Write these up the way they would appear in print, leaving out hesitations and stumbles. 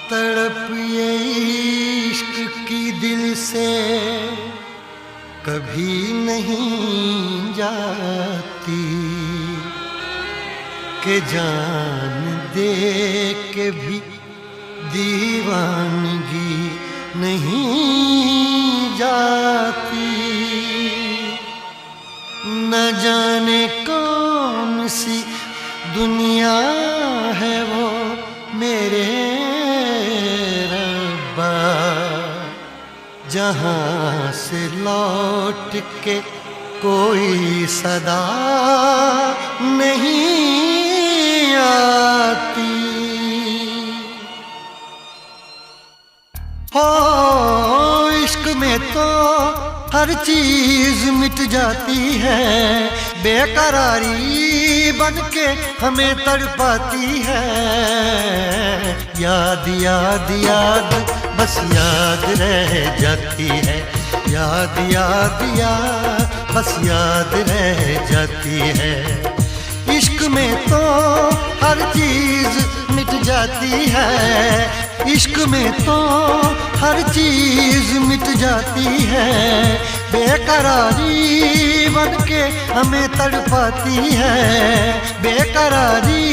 तड़प ये इश्क की दिल से कभी नहीं जाती कि जान दे के भी दीवानगी नहीं जाती। न जाने कौन सी दुनिया है वो मेरे रब्बा, जहाँ से लौट के कोई सदा नहीं आती। हो इश्क में तो हर चीज मिट जाती है, बेकरारी बनके हमें तड़पाती है। याद याद याद बस याद रह जाती है, याद याद याद बस याद रह जाती है। इश्क में तो हर चीज मिट जाती है, इश्क में तो हर चीज मिट जाती है। बेकरारी बनके हमें तड़पाती है, बेकरारी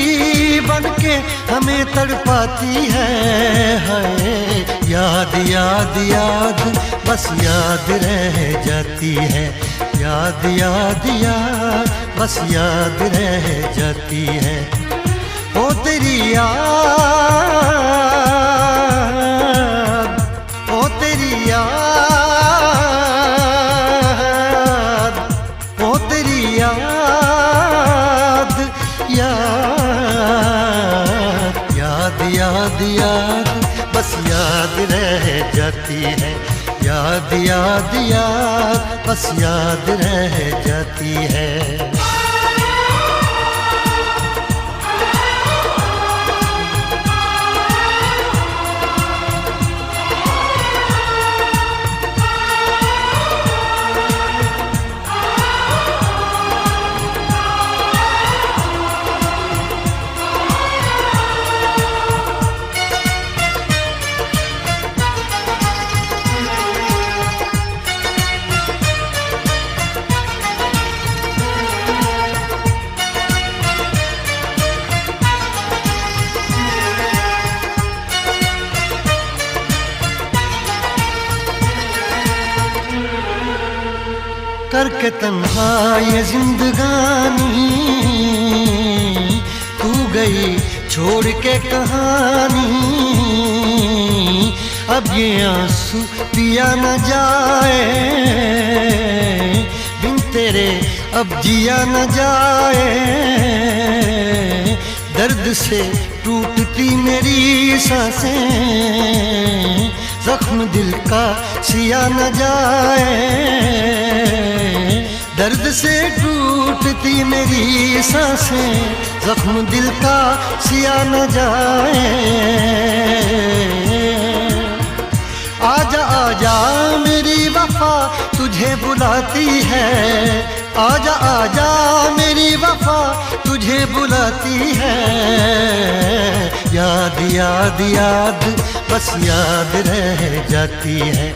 बनके हमें तड़पाती है। याद याद याद बस याद रह जाती है, याद याद याद बस याद रह जाती है। ओ तेरी याद, ओ तेरी याद, ओ तेरी याद, याद याद याद याद बस याद रह जाती है, याद याद याद बस याद रह जाती है। करके तन्हा ये जिंदगानी तू गई छोड़ के कहानी। अब ये आंसू पिया न जाए, बिन तेरे अब जिया न जाए। दर्द से टूटती मेरी सांसें, जख्म दिल का सिया न जाए। दर्द से टूटती मेरी सांसें, जख्म दिल का सिया न जाए। आजा आजा मेरी वफा तुझे बुलाती है, आजा आजा मेरी वफा तुझे बुलाती है। याद याद याद बस याद रह जाती है,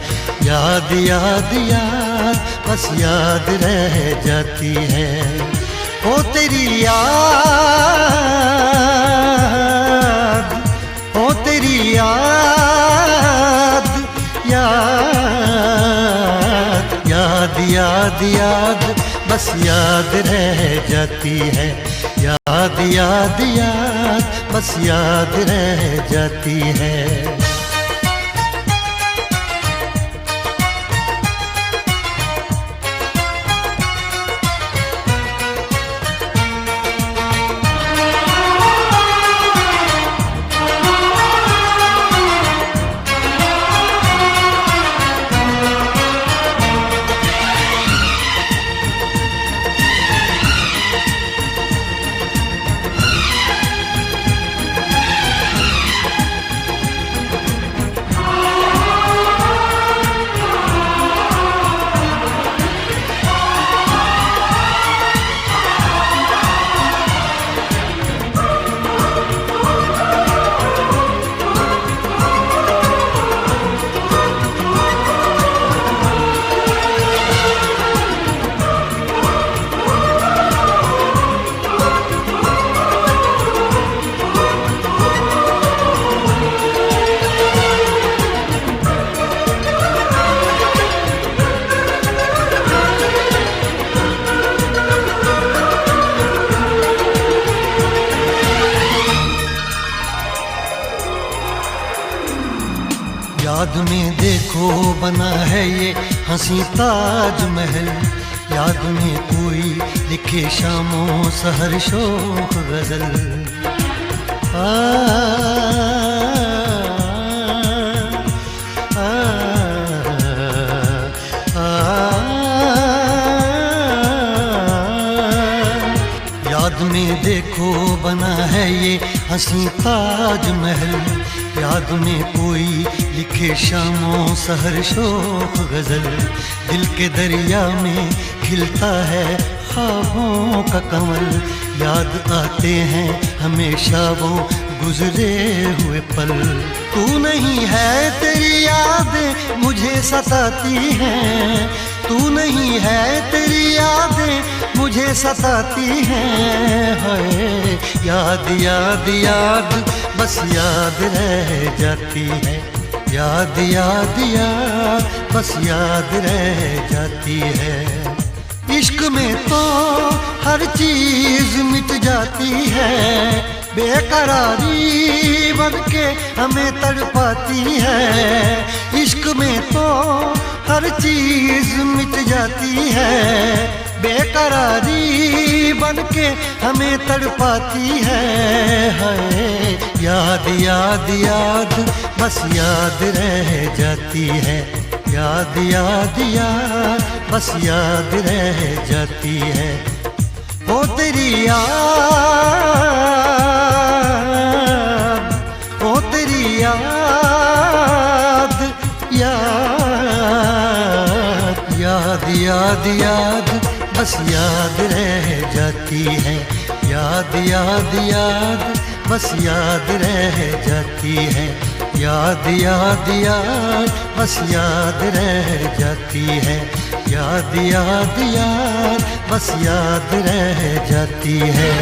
याद याद याद बस याद रह जाती है। ओ तेरी याद, ओ तेरी याद, याद याद याद याद बस याद रह जाती है, याद याद याद बस याद रह जाती है। याद में देखो बना है ये हंसी ताजमहल, याद में कोई लिखे शामों सहर शोख गजल। याद में देखो बना है ये हंसी ताजमहल, याद में कोई लिखे शामों सहर शोख गजल। दिल के दरिया में खिलता है ख्वाबों का कमल, याद आते हैं हमेशा वो गुजरे हुए पल। तू नहीं है तेरी यादें मुझे सताती हैं, तू नहीं है तेरी यादें मुझे सताती हैं। हाय याद याद याद बस याद रह जाती है, याद याद याद बस याद रह जाती है। इश्क में तो हर चीज मिट जाती है, बेकरारी बनके हमें तड़पाती है। इश्क में तो हर चीज मिट जाती है, बेकरारी बनके हमें तड़पाती है। हाय याद याद याद बस याद रह जाती है, याद याद याद बस याद रह जाती है। ओ तेरी याद, ओ तेरी याद, याद याद याद याद बस याद रह जाती है, याद याद याद बस याद रह जाती है। याद याद याद बस याद रह जाती है, याद याद याद बस याद रह जाती है।